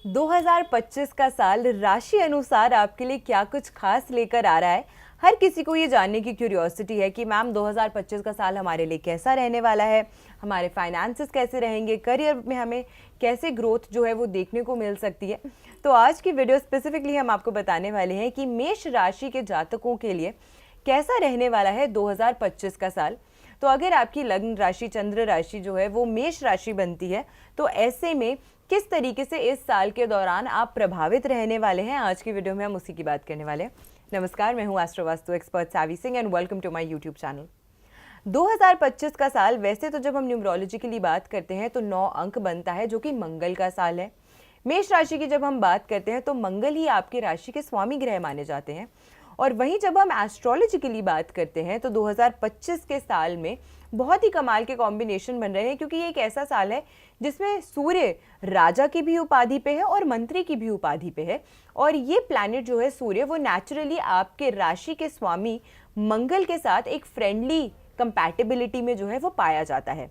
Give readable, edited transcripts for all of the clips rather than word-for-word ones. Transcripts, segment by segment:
2025 का साल राशि अनुसार आपके लिए क्या कुछ खास लेकर आ रहा है। हर किसी को ये जानने की क्यूरियोसिटी है कि मैम 2025 का साल हमारे लिए कैसा रहने वाला है, हमारे फाइनेंसेस कैसे रहेंगे, करियर में हमें कैसे ग्रोथ जो है वो देखने को मिल सकती है। तो आज की वीडियो स्पेसिफिकली हम आपको बताने वाले हैं कि मेष राशि के जातकों के लिए कैसा रहने वाला है 2025 का साल। तो अगर आपकी लग्न राशि चंद्र राशि जो है वो मेष राशि बनती है तो ऐसे में किस तरीके से इस साल के दौरान आप प्रभावित रहने वाले हैं, आज की वीडियो में हम उसी की बात करने वाले हैं। नमस्कार, मैं हूं astro vastu expert Savi Singh and welcome to my YouTube channel. 2025 का साल वैसे तो जब हम न्यूमरोलॉजिकली बात करते हैं तो 9 अंक बनता है जो कि मंगल का साल है। मेष राशि की जब हम बात करते हैं तो मंगल ही आपकी राशि के स्वामी ग्रह माने जाते हैं। और वहीं जब हम एस्ट्रोलॉजिकली बात करते हैं तो 2025 के साल में बहुत ही कमाल के कॉम्बिनेशन बन रहे हैं, क्योंकि ये एक ऐसा साल है जिसमें सूर्य राजा की भी उपाधि पे है और मंत्री की भी उपाधि पे है। और ये प्लैनेट जो है सूर्य वो नेचुरली आपके राशि के स्वामी मंगल के साथ एक फ्रेंडली कंपैटिबिलिटी में जो है वो पाया जाता है।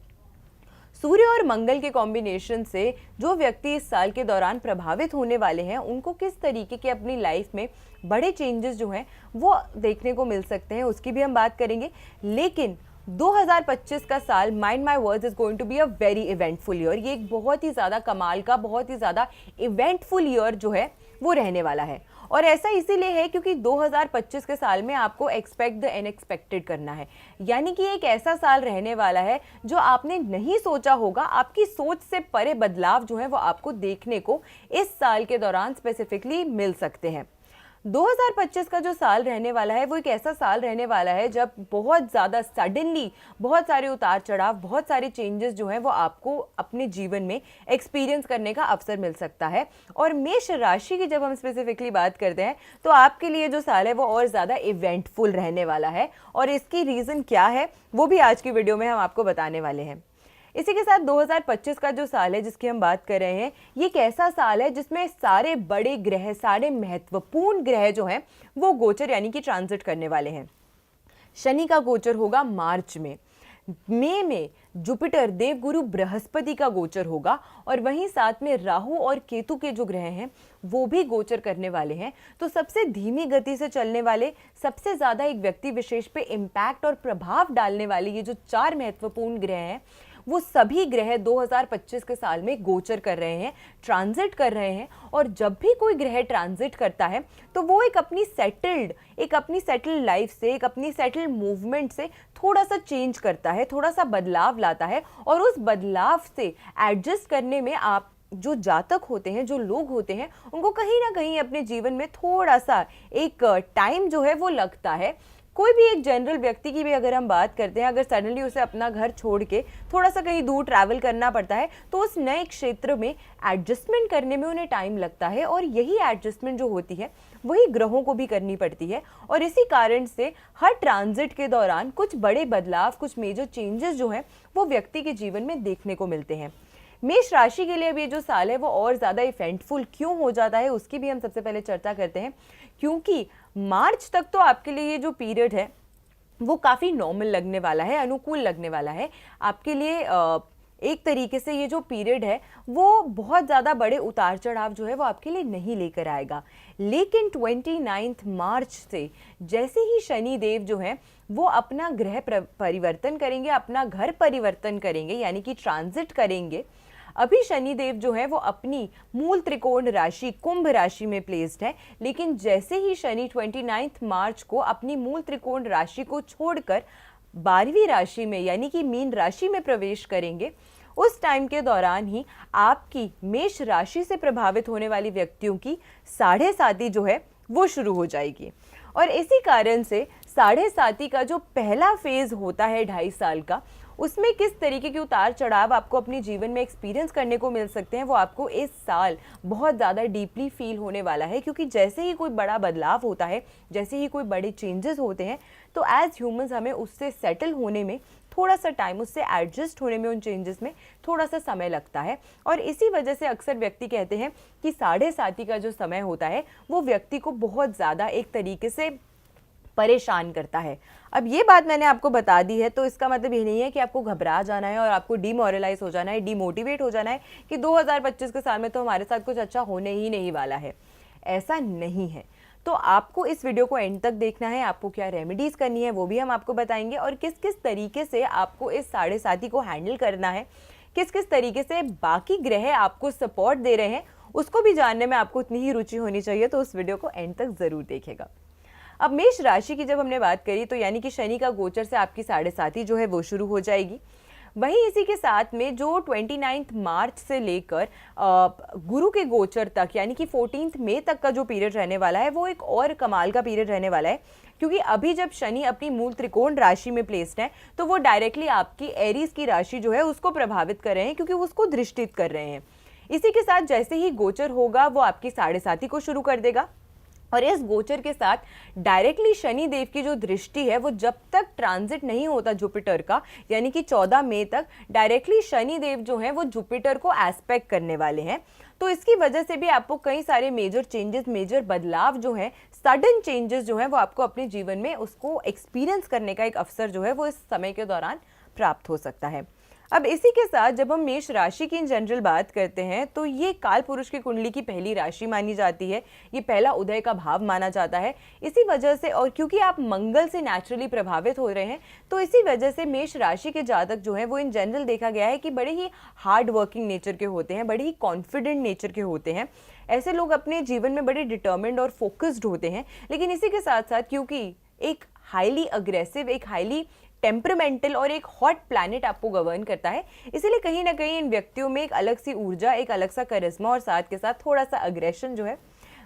सूर्य और मंगल के कॉम्बिनेशन से जो व्यक्ति इस साल के दौरान प्रभावित होने वाले हैं उनको किस तरीके के अपनी लाइफ में बड़े चेंजेस जो हैं वो देखने को मिल सकते हैं, उसकी भी हम बात करेंगे। लेकिन 2025 का साल, mind my words, is going to be a very eventful year. ये एक बहुत ही ज़्यादा कमाल का, बहुत ही ज़्यादा इवेंटफुल ईयर जो है वो रहने वाला है। और ऐसा इसीलिए है क्योंकि 2025 के साल में आपको एक्सपेक्ट द अनएक्सपेक्टेड करना है, यानी कि एक ऐसा साल रहने वाला है जो आपने नहीं सोचा होगा। आपकी सोच से परे बदलाव जो है वो आपको देखने को इस साल के दौरान स्पेसिफिकली मिल सकते हैं। 2025 का जो साल रहने वाला है वो एक ऐसा साल रहने वाला है जब बहुत ज़्यादा सडनली बहुत सारे उतार चढ़ाव, बहुत सारे चेंजेस जो हैं वो आपको अपने जीवन में एक्सपीरियंस करने का अवसर मिल सकता है। और मेष राशि की जब हम स्पेसिफिकली बात करते हैं तो आपके लिए जो साल है वो और ज़्यादा इवेंटफुल रहने वाला है। और इसकी रीज़न क्या है वो भी आज की वीडियो में हम आपको बताने वाले हैं। इसी के साथ 2025 का जो साल है जिसकी हम बात कर रहे हैं, ये एक ऐसा साल है जिसमें सारे बड़े ग्रह, सारे महत्वपूर्ण ग्रह जो हैं वो गोचर यानी कि ट्रांजिट करने वाले हैं। शनि का गोचर होगा मार्च में, मई में जुपिटर देवगुरु बृहस्पति का गोचर होगा, और वहीं साथ में राहु और केतु के जो ग्रह हैं वो भी गोचर करने वाले हैं। तो सबसे धीमी गति से चलने वाले, सबसे ज़्यादा एक व्यक्ति विशेष पे इम्पैक्ट और प्रभाव डालने वाले ये जो 4 महत्वपूर्ण ग्रह हैं वो सभी ग्रह 2025 के साल में गोचर कर रहे हैं, ट्रांजिट कर रहे हैं। और जब भी कोई ग्रह ट्रांजिट करता है तो वो एक अपनी सेटल्ड लाइफ से, एक अपनी सेटल्ड मूवमेंट से थोड़ा सा चेंज करता है, थोड़ा सा बदलाव लाता है। और उस बदलाव से एडजस्ट करने में आप जो जातक होते हैं, जो लोग होते हैं, उनको कहीं ना कहीं अपने जीवन में थोड़ा सा एक टाइम जो है वो लगता है। कोई भी एक जनरल व्यक्ति की भी अगर हम बात करते हैं, अगर सडनली उसे अपना घर छोड़ के थोड़ा सा कहीं दूर ट्रैवल करना पड़ता है तो उस नए क्षेत्र में एडजस्टमेंट करने में उन्हें टाइम लगता है। और यही एडजस्टमेंट जो होती है वही ग्रहों को भी करनी पड़ती है। और इसी कारण से हर ट्रांजिट के दौरान कुछ बड़े बदलाव, कुछ मेजर चेंजेस जो हैं वो व्यक्ति के जीवन में देखने को मिलते हैं। मेष राशि के लिए अब ये जो साल है वो और ज़्यादा इवेंटफुल क्यों हो जाता है उसकी भी हम सबसे पहले चर्चा करते हैं। क्योंकि मार्च तक तो आपके लिए ये जो पीरियड है वो काफ़ी नॉर्मल लगने वाला है, अनुकूल लगने वाला है आपके लिए। एक तरीके से ये जो पीरियड है वो बहुत ज़्यादा बड़े उतार चढ़ाव जो है वो आपके लिए नहीं लेकर आएगा। लेकिन 29 मार्च से जैसे ही शनि देव जो हैं वो अपना ग्रह परिवर्तन करेंगे, अपना घर परिवर्तन करेंगे, यानी कि ट्रांजिट करेंगे। अभी शनि देव जो है वो अपनी मूल त्रिकोण राशि कुंभ राशि में प्लेस्ड है, लेकिन जैसे ही शनि 29 मार्च को अपनी मूल त्रिकोण राशि को छोड़कर 12वीं राशि में यानी कि मीन राशि में प्रवेश करेंगे, उस टाइम के दौरान ही आपकी मेष राशि से प्रभावित होने वाली व्यक्तियों की साढ़े साती जो है वो शुरू हो जाएगी। और इसी कारण से साढ़े साती का जो पहला फेज होता है 2.5 साल का, उसमें किस तरीके के उतार चढ़ाव आपको अपने जीवन में एक्सपीरियंस करने को मिल सकते हैं वो आपको इस साल बहुत ज़्यादा डीपली फील होने वाला है। क्योंकि जैसे ही कोई बड़ा बदलाव होता है, जैसे ही कोई बड़े चेंजेस होते हैं तो एज ह्यूमंस हमें उससे सेटल होने में थोड़ा सा टाइम, उससे एडजस्ट होने में, उन चेंजेस में थोड़ा सा समय लगता है। और इसी वजह से अक्सर व्यक्ति कहते हैं कि साढ़े साती का जो समय होता है वो व्यक्ति को बहुत ज़्यादा एक तरीके से परेशान करता है। अब ये बात मैंने आपको बता दी है, तो इसका मतलब ये नहीं है कि आपको घबरा जाना है और आपको डिमोरलाइज हो जाना है, डिमोटिवेट हो जाना है कि 2025 के साल में तो हमारे साथ कुछ अच्छा होने ही नहीं वाला है। ऐसा नहीं है। तो आपको इस वीडियो को एंड तक देखना है, आपको क्या रेमेडीज करनी है वो भी हम आपको बताएंगे, और किस किस तरीके से आपको इस 7.5 को हैंडल करना है, किस किस तरीके से बाकी ग्रह आपको सपोर्ट दे रहे हैं, उसको भी जानने में आपको उतनी ही रुचि होनी चाहिए। तो उस वीडियो को एंड तक जरूर देखिएगा। अब मेष राशि की जब हमने बात करी तो यानी कि शनि का गोचर से आपकी 7.5 जो है वो शुरू हो जाएगी। वहीं इसी के साथ में जो 29 मार्च से लेकर गुरु के गोचर तक यानी कि 14 मई तक का जो पीरियड रहने वाला है वो एक और कमाल का पीरियड रहने वाला है, क्योंकि अभी जब शनि अपनी मूल त्रिकोण राशि में प्लेस्ड है तो वो डायरेक्टली आपकी एरीज की राशि जो है उसको प्रभावित कर रहे हैं, क्योंकि उसको दृष्टित कर रहे हैं। इसी के साथ जैसे ही गोचर होगा वो आपकी 7.5 को शुरू कर देगा, और इस गोचर के साथ डायरेक्टली शनि देव की जो दृष्टि है वो जब तक ट्रांजिट नहीं होता जुपिटर का, यानी कि 14 मई तक डायरेक्टली शनि देव जो है वो जुपिटर को एस्पेक्ट करने वाले हैं। तो इसकी वजह से भी आपको कई सारे मेजर चेंजेस, मेजर बदलाव जो है, सडन चेंजेस जो है वो आपको अपने जीवन में उसको एक्सपीरियंस करने का एक अवसर जो है वो इस समय के दौरान प्राप्त हो सकता है। अब इसी के साथ जब हम मेष राशि की इन जनरल बात करते हैं तो ये काल पुरुष की कुंडली की पहली राशि मानी जाती है, ये पहला उदय का भाव माना जाता है। इसी वजह से, और क्योंकि आप मंगल से नेचुरली प्रभावित हो रहे हैं, तो इसी वजह से मेष राशि के जातक जो है वो इन जनरल देखा गया है कि बड़े ही हार्ड वर्किंग नेचर के होते हैं, बड़े ही कॉन्फिडेंट नेचर के होते हैं। ऐसे लोग अपने जीवन में बड़े डिटर्मिन्ड और फोकस्ड होते हैं। लेकिन इसी के साथ साथ क्योंकि एक हाईली अग्रेसिव, एक हाईली टेम्परामेंटल और एक हॉट प्लैनेट आपको गवर्न करता है, इसीलिए कहीं ना कहीं इन व्यक्तियों में एक अलग सी ऊर्जा, एक अलग सा करिश्मा और साथ के साथ थोड़ा सा अग्रेशन जो है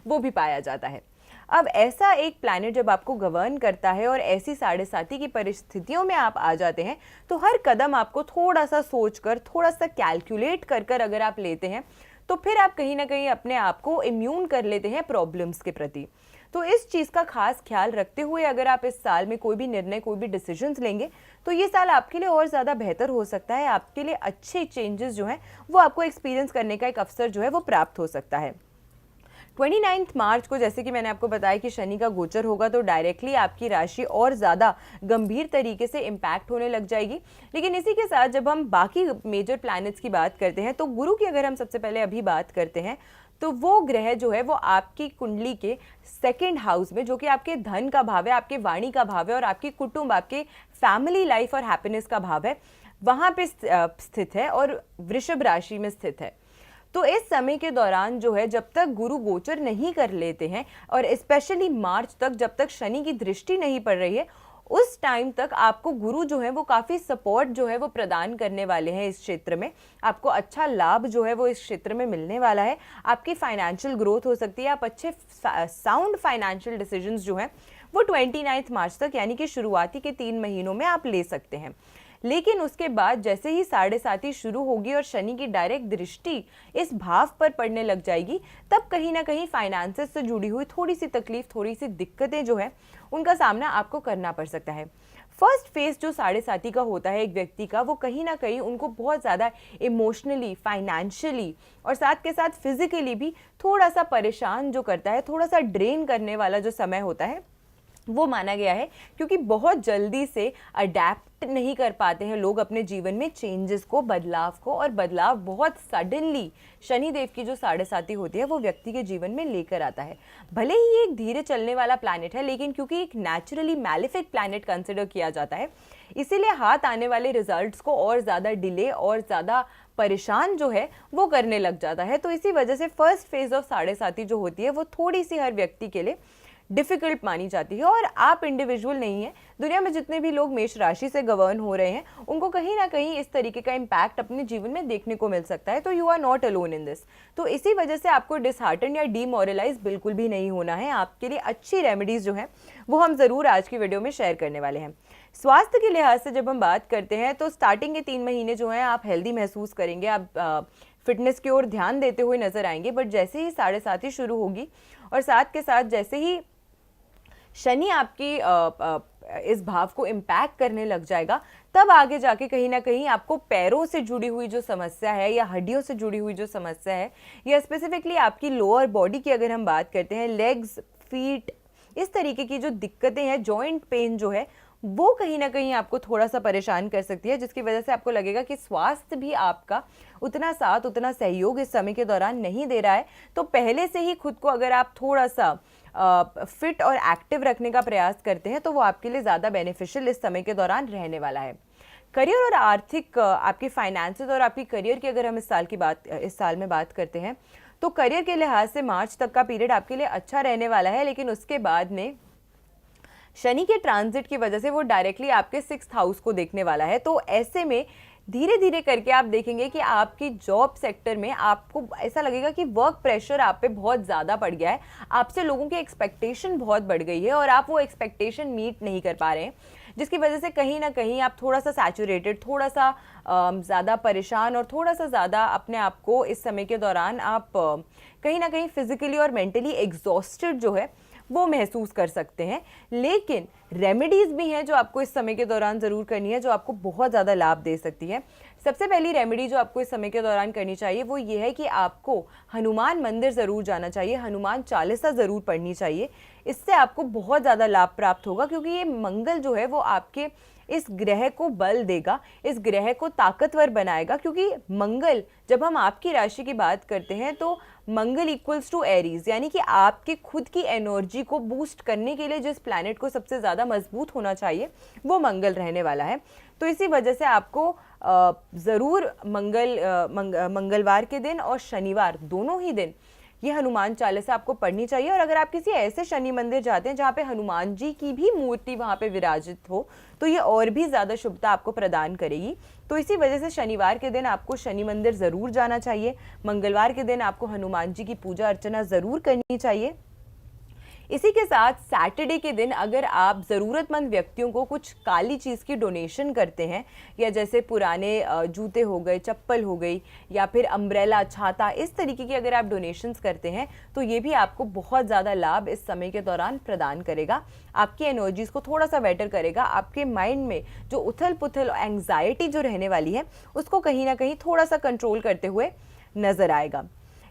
वो भी पाया जाता है। अब ऐसा एक प्लैनेट जब आपको गवर्न करता है और ऐसी 7.5 की परिस्थितियों में आप आ जाते हैं, तो हर कदम आपको थोड़ा सा सोचकर, थोड़ा सा कैलकुलेट कर कर अगर आप लेते हैं तो फिर आप कहीं ना कहीं अपने आप को इम्यून कर लेते हैं प्रॉब्लम्स के प्रति। तो इस चीज़ का खास ख्याल रखते हुए अगर आप इस साल में कोई भी निर्णय, कोई भी डिसीजंस लेंगे तो ये साल आपके लिए और ज़्यादा बेहतर हो सकता है। आपके लिए अच्छे चेंजेस जो हैं वो आपको एक्सपीरियंस करने का एक अवसर जो है वो प्राप्त हो सकता है। 29 मार्च को जैसे कि मैंने आपको बताया कि शनि का गोचर होगा तो डायरेक्टली आपकी राशि और ज़्यादा गंभीर तरीके से इम्पैक्ट होने लग जाएगी। लेकिन इसी के साथ जब हम बाकी मेजर प्लैनेट्स की बात करते हैं तो गुरु की अगर हम सबसे पहले अभी बात करते हैं तो वो ग्रह जो है वो आपकी कुंडली के सेकंड हाउस में, जो कि आपके धन का भाव है, आपके वाणी का भाव है और आपकी कुटुंब, आपके फैमिली लाइफ और हैप्पीनेस का भाव है, वहाँ पे स्थित है और वृषभ राशि में स्थित है। तो इस समय के दौरान जो है जब तक गुरु गोचर नहीं कर लेते हैं और स्पेशली मार्च तक जब तक शनि की दृष्टि नहीं पड़ रही है, उस टाइम तक आपको गुरु जो है वो काफ़ी सपोर्ट जो है वो प्रदान करने वाले हैं इस क्षेत्र में। आपको अच्छा लाभ जो है वो इस क्षेत्र में मिलने वाला है, आपकी फाइनेंशियल ग्रोथ हो सकती है, आप अच्छे साउंड फाइनेंशियल डिसीजंस जो हैं वो 29 मार्च तक यानी कि शुरुआती के 3 महीनों में आप ले सकते हैं। लेकिन उसके बाद जैसे ही 7.5 शुरू होगी और शनि की डायरेक्ट दृष्टि इस भाव पर पड़ने लग जाएगी, तब कहीं ना कहीं फाइनेंसेस से जुड़ी हुई थोड़ी सी तकलीफ, थोड़ी सी दिक्कतें जो है उनका सामना आपको करना पड़ सकता है। फर्स्ट फेज जो 7.5 का होता है एक व्यक्ति का, वो कहीं ना कहीं उनको बहुत ज़्यादा इमोशनली, फाइनेंशियली और साथ के साथ फिजिकली भी थोड़ा सा परेशान जो करता है, थोड़ा सा ड्रेन करने वाला जो समय होता है वो माना गया है, क्योंकि बहुत जल्दी से अडेप्ट नहीं कर पाते हैं लोग अपने जीवन में चेंजेस को, बदलाव को, और बदलाव बहुत सडनली शनि देव की जो 7.5 होती है वो व्यक्ति के जीवन में लेकर आता है। भले ही ये एक धीरे चलने वाला प्लैनेट है, लेकिन क्योंकि एक नेचुरली मैलेफिक प्लैनेट कंसिडर किया जाता है, इसीलिए हाथ आने वाले रिजल्ट्स को और ज़्यादा डिले और ज़्यादा परेशान जो है वो करने लग जाता है। तो इसी वजह से फर्स्ट फेज ऑफ 7.5 जो होती है वो थोड़ी सी हर व्यक्ति के लिए डिफिकल्ट मानी जाती है। और आप इंडिविजुअल नहीं है, दुनिया में जितने भी लोग मेष राशि से गवर्न हो रहे हैं उनको कहीं ना कहीं इस तरीके का इम्पैक्ट अपने जीवन में देखने को मिल सकता है। तो you are not alone in this. तो इसी वजह से आपको डिसहार्टन या डीमोरलाइज बिल्कुल भी नहीं होना है। आपके लिए अच्छी रेमेडीज जो है वो हम जरूर आज की वीडियो में शेयर करने वाले हैं। स्वास्थ्य के लिहाज से जब हम बात करते हैं तो स्टार्टिंग के 3 महीने जो है आप हेल्दी महसूस करेंगे, आप फिटनेस की ओर ध्यान देते हुए नजर आएंगे। बट जैसे ही 7.5 शुरू होगी और साथ के साथ जैसे ही शनि आपकी इस भाव को इम्पैक्ट करने लग जाएगा, तब आगे जाके कहीं ना कहीं आपको पैरों से जुड़ी हुई जो समस्या है या हड्डियों से जुड़ी हुई जो समस्या है, या स्पेसिफिकली आपकी लोअर बॉडी की अगर हम बात करते हैं, लेग्स, फीट, इस तरीके की जो दिक्कतें हैं, जॉइंट पेन जो है वो कहीं ना कहीं आपको थोड़ा सा परेशान कर सकती है, जिसकी वजह से आपको लगेगा कि स्वास्थ्य भी आपका उतना साथ, उतना सहयोग इस समय के दौरान नहीं दे रहा है। तो पहले से ही खुद को अगर आप थोड़ा सा फिट और एक्टिव रखने का प्रयास करते हैं तो वो आपके लिए ज़्यादा बेनिफिशियल इस समय के दौरान रहने वाला है। करियर और आर्थिक, आपकी फाइनेंसेस और आपकी करियर की अगर हम इस साल में बात करते हैं तो करियर के लिहाज से मार्च तक का पीरियड आपके लिए अच्छा रहने वाला है, लेकिन उसके बाद में शनि के ट्रांजिट की वजह से वो डायरेक्टली आपके 6th हाउस को देखने वाला है। तो ऐसे में धीरे धीरे करके आप देखेंगे कि आपकी जॉब सेक्टर में आपको ऐसा लगेगा कि वर्क प्रेशर आप पे बहुत ज़्यादा पड़ गया है, आपसे लोगों की एक्सपेक्टेशन बहुत बढ़ गई है और आप वो एक्सपेक्टेशन मीट नहीं कर पा रहे हैं, जिसकी वजह से कहीं ना कहीं आप थोड़ा सा सैचुरेटेड, थोड़ा सा ज़्यादा परेशान और थोड़ा सा ज़्यादा अपने आप को इस समय के दौरान आप कहीं ना कहीं फिजिकली और मेंटली एग्जॉस्टेड जो है वो महसूस कर सकते हैं। लेकिन रेमेडीज़ भी हैं जो आपको इस समय के दौरान ज़रूर करनी है, जो आपको बहुत ज़्यादा लाभ दे सकती है। सबसे पहली रेमेडी जो आपको इस समय के दौरान करनी चाहिए वो ये है कि आपको हनुमान मंदिर ज़रूर जाना चाहिए, हनुमान चालीसा ज़रूर पढ़नी चाहिए। इससे आपको बहुत ज़्यादा लाभ प्राप्त होगा, क्योंकि ये मंगल जो है वो आपके इस ग्रह को बल देगा, इस ग्रह को ताकतवर बनाएगा। क्योंकि मंगल, जब हम आपकी राशि की बात करते हैं तो मंगल इक्वल्स टू एरीज, यानी कि आपके खुद की एनर्जी को बूस्ट करने के लिए जिस प्लैनेट को सबसे ज़्यादा मजबूत होना चाहिए वो मंगल रहने वाला है। तो इसी वजह से आपको ज़रूर मंगलवार के दिन और शनिवार दोनों ही दिन ये हनुमान चालीसा आपको पढ़नी चाहिए। और अगर आप किसी ऐसे शनि मंदिर जाते हैं जहाँ पे हनुमान जी की भी मूर्ति वहाँ पे विराजित हो तो ये और भी ज़्यादा शुभता आपको प्रदान करेगी। तो इसी वजह से शनिवार के दिन आपको शनि मंदिर ज़रूर जाना चाहिए, मंगलवार के दिन आपको हनुमान जी की पूजा अर्चना ज़रूर करनी चाहिए। इसी के साथ सैटरडे के दिन अगर आप ज़रूरतमंद व्यक्तियों को कुछ काली चीज़ की डोनेशन करते हैं, या जैसे पुराने जूते हो गए, चप्पल हो गई, या फिर अम्ब्रेला, छाता, इस तरीके की अगर आप डोनेशंस करते हैं तो ये भी आपको बहुत ज़्यादा लाभ इस समय के दौरान प्रदान करेगा, आपकी एनर्जीज़ को थोड़ा सा बेटर करेगा, आपके माइंड में जो उथल पुथल एंग्जाइटी जो रहने वाली है उसको कहीं ना कहीं थोड़ा सा कंट्रोल करते हुए नज़र आएगा।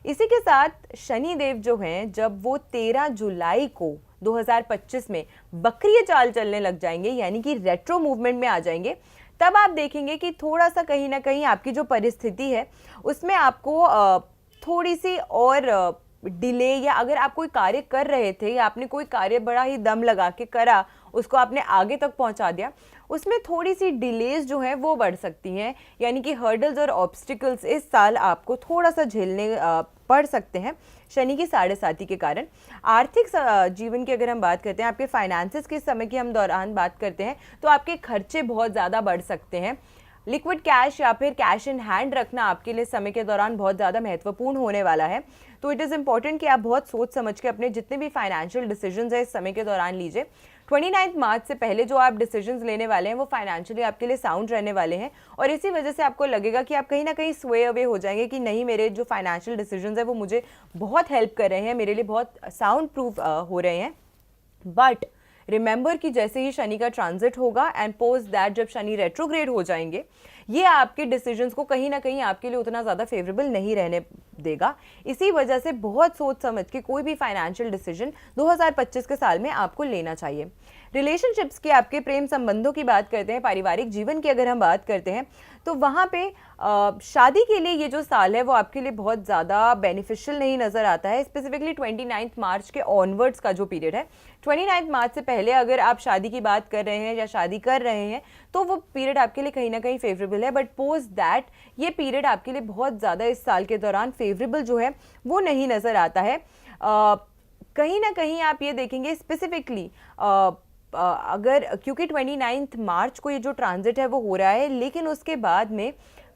इसी के साथ शनि देव जो हैं, जब वो 13 जुलाई को 2025 में वक्रीय चाल चलने लग जाएंगे, यानी कि रेट्रो मूवमेंट में आ जाएंगे, तब आप देखेंगे कि थोड़ा सा कहीं ना कहीं आपकी जो परिस्थिति है उसमें आपको थोड़ी सी और डिले, या अगर आप कोई कार्य कर रहे थे या आपने कोई कार्य बड़ा ही दम लगा के करा, उसको आपने आगे तक पहुंचा दिया, उसमें थोड़ी सी डिलेज जो है वो बढ़ सकती हैं, यानी कि हर्डल्स और ऑब्स्टिकल्स इस साल आपको थोड़ा सा झेलने पड़ सकते हैं शनि की 7.5 के कारण। आर्थिक जीवन की अगर हम बात करते हैं, आपके फाइनेंसेस के समय की हम दौरान बात करते हैं तो आपके खर्चे बहुत ज़्यादा बढ़ सकते हैं। लिक्विड कैश या फिर कैश इन हैंड रखना आपके लिए समय के दौरान बहुत ज़्यादा महत्वपूर्ण होने वाला है। तो इट इज़ इम्पॉर्टेंट कि आप बहुत सोच समझ के अपने जितने भी फाइनेंशियल डिसीजंस है इस समय के दौरान लीजिए। 29 मार्च से पहले जो आप डिसीजंस लेने वाले हैं वो फाइनेंशियली आपके लिए साउंड रहने वाले हैं, और इसी वजह से आपको लगेगा कि आप कहीं ना कहीं स्वे अवे हो जाएंगे कि नहीं, मेरे जो फाइनेंशियल डिसीजंस है वो मुझे बहुत हेल्प कर रहे हैं, मेरे लिए बहुत साउंड प्रूफ हो रहे हैं। बट रिमेंबर कि जैसे ही शनि का ट्रांजिट होगा एंड पोस्ट दैट जब शनि रेट्रोग्रेड हो जाएंगे, ये आपके डिसीजंस को कहीं ना कहीं आपके लिए उतना ज़्यादा फेवरेबल नहीं रहने देगा। इसी वजह से बहुत सोच समझ के कोई भी फाइनेंशियल डिसीजन 2025 के साल में आपको लेना चाहिए। रिलेशनशिप्स की, आपके प्रेम संबंधों की बात करते हैं, पारिवारिक जीवन की अगर हम बात करते हैं तो वहाँ पे शादी के लिए ये जो साल है वो आपके लिए बहुत ज़्यादा बेनिफिशियल नहीं नज़र आता है। स्पेसिफिकली 29 मार्च के ऑनवर्ड्स का जो पीरियड है, 29 मार्च से पहले अगर आप शादी की बात कर रहे हैं या शादी कर रहे हैं तो वो पीरियड आपके लिए कहीं ना कहीं फेवरेबल है। बट पोस्ट दैट ये पीरियड आपके लिए बहुत ज़्यादा इस साल के दौरान फेवरेबल जो है वो नहीं नज़र आता है। कहीं ना कहीं आप ये देखेंगे स्पेसिफिकली अगर, क्योंकि 29 मार्च को ये जो ट्रांजिट है वो हो रहा है, लेकिन उसके बाद में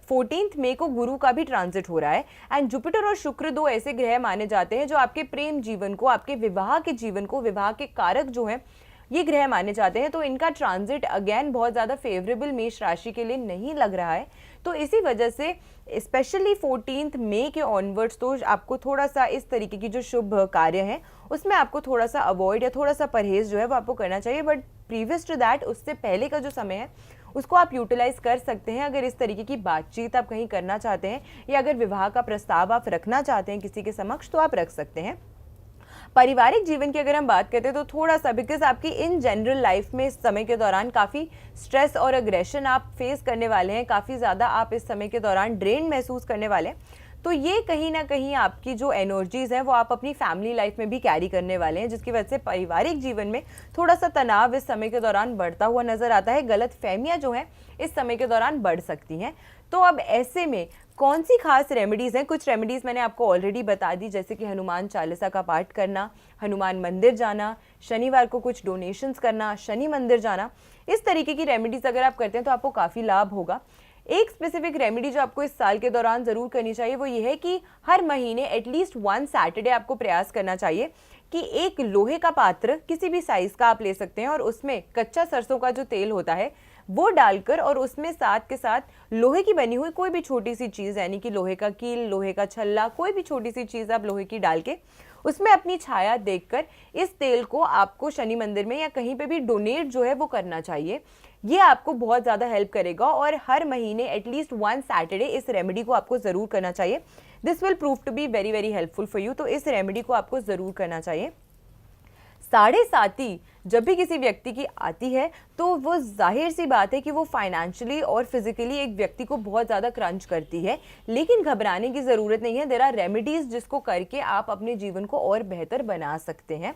14 मई को गुरु का भी ट्रांजिट हो रहा है। एंड जुपिटर और शुक्र दो ऐसे ग्रह माने जाते हैं जो आपके प्रेम जीवन को, आपके विवाह के जीवन को, विवाह के कारक जो हैं ये ग्रह माने जाते हैं। तो इनका ट्रांजिट अगेन बहुत ज़्यादा फेवरेबल मेष राशि के लिए नहीं लग रहा है। तो इसी वजह से स्पेशली 14 मई के ऑनवर्ड्स तो आपको थोड़ा सा इस तरीके की जो शुभ कार्य हैं उसमें आपको थोड़ा सा अवॉइड या थोड़ा सा परहेज जो है वो आपको करना चाहिए। बट प्रीवियस टू दैट, उससे पहले का जो समय है उसको आप यूटिलाइज कर सकते हैं। अगर इस तरीके की बातचीत आप कहीं करना चाहते हैं या अगर विवाह का प्रस्ताव आप रखना चाहते हैं किसी के समक्ष तो आप रख सकते हैं। पारिवारिक जीवन की अगर हम बात करते हैं तो थोड़ा सा, बिकॉज आपकी इन जनरल लाइफ में इस समय के दौरान काफ़ी स्ट्रेस और अग्रेशन आप फेस करने वाले हैं, काफ़ी ज़्यादा आप इस समय के दौरान ड्रेन महसूस करने वाले हैं। तो ये कहीं ना कहीं आपकी जो एनर्जीज हैं वो आप अपनी फैमिली लाइफ में भी कैरी करने वाले हैं, जिसकी वजह से पारिवारिक जीवन में थोड़ा सा तनाव इस समय के दौरान बढ़ता हुआ नजर आता है। गलत फहमियाँ जो हैं इस समय के दौरान बढ़ सकती हैं। तो अब ऐसे में कौन सी खास रेमेडीज़ हैं? कुछ रेमेडीज़ मैंने आपको ऑलरेडी बता दी, जैसे कि हनुमान चालीसा का पाठ करना, हनुमान मंदिर जाना, शनिवार को कुछ डोनेशंस करना, शनि मंदिर जाना। इस तरीके की रेमेडीज़ अगर आप करते हैं तो आपको काफ़ी लाभ होगा। एक स्पेसिफिक रेमेडी जो आपको इस साल के दौरान ज़रूर करनी चाहिए वो ये है कि हर महीने एटलीस्ट 1 सैटरडे आपको प्रयास करना चाहिए कि एक लोहे का पात्र किसी भी साइज़ का आप ले सकते हैं और उसमें कच्चा सरसों का जो तेल होता है वो डालकर और उसमें साथ के साथ लोहे की बनी हुई कोई भी छोटी सी चीज़, यानी कि लोहे का कील, लोहे का छल्ला, कोई भी छोटी सी चीज़ आप लोहे की डाल के उसमें अपनी छाया देखकर इस तेल को आपको शनि मंदिर में या कहीं पे भी डोनेट जो है वो करना चाहिए। ये आपको बहुत ज़्यादा हेल्प करेगा और हर महीने एटलीस्ट 1 सैटरडे इस रेमेडी को आपको ज़रूर करना चाहिए। This will prove to be very very helpful for you. तो इस रेमेडी को आपको ज़रूर करना चाहिए। 7:30 जब भी किसी व्यक्ति की आती है तो वो जाहिर सी बात है कि वो फाइनेंशियली और फिजिकली एक व्यक्ति को बहुत ज़्यादा क्रंच करती है, लेकिन घबराने की ज़रूरत नहीं है। देयर आर रेमेडीज़ जिसको करके आप अपने जीवन को और बेहतर बना सकते हैं।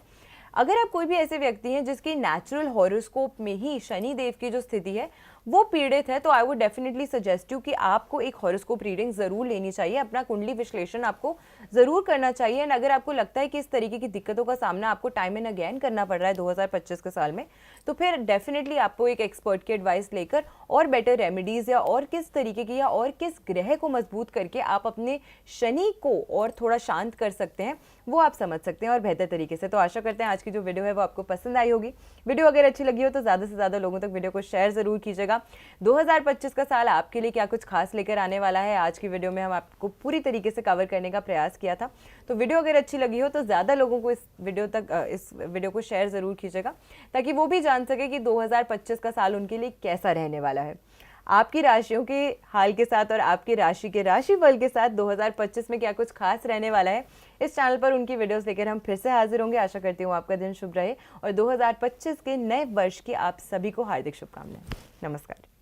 अगर आप कोई भी ऐसे व्यक्ति हैं जिसकी नेचुरल हॉरोस्कोप में ही शनि देव की जो स्थिति है वो पीड़ित है, तो I would definitely suggest you कि आपको एक हॉरोस्कोप रीडिंग ज़रूर लेनी चाहिए, अपना कुंडली विश्लेषण आपको ज़रूर करना चाहिए। एंड अगर आपको लगता है कि इस तरीके की दिक्कतों का सामना आपको टाइम एंड अगेन करना पड़ रहा है 2025 के साल में, तो फिर डेफिनेटली आपको एक एक्सपर्ट की एडवाइस लेकर और बेटर रेमेडीज़ या और किस तरीके की या और किस ग्रह को मजबूत करके आप अपने शनि को और थोड़ा शांत कर सकते हैं वो आप समझ सकते हैं और बेहतर तरीके से। तो आशा करते हैं आज की जो वीडियो है वो आपको पसंद आई होगी। वीडियो अगर अच्छी लगी हो तो ज़्यादा से ज़्यादा लोगों तक वीडियो को शेयर ज़रूर कीजिएगा। 2025 का साल आपके लिए क्या कुछ खास लेकर आने वाला है, आज की वीडियो में हम आपको पूरी तरीके से कवर करने का प्रयास किया था। तो वीडियो अगर अच्छी लगी हो तो ज़्यादा लोगों को इस वीडियो को शेयर ज़रूर कीजिएगा ताकि वो भी जान सके कि 2025 का साल उनके लिए कैसा रहने वाला है। आपकी राशियों के हाल के साथ और आपकी राशि के राशिफल के साथ 2025 में क्या कुछ खास रहने वाला है, इस चैनल पर उनकी वीडियोस लेकर हम फिर से हाजिर होंगे। आशा करती हूँ आपका दिन शुभ रहे और 2025 के नए वर्ष की आप सभी को हार्दिक शुभकामनाएं। नमस्कार।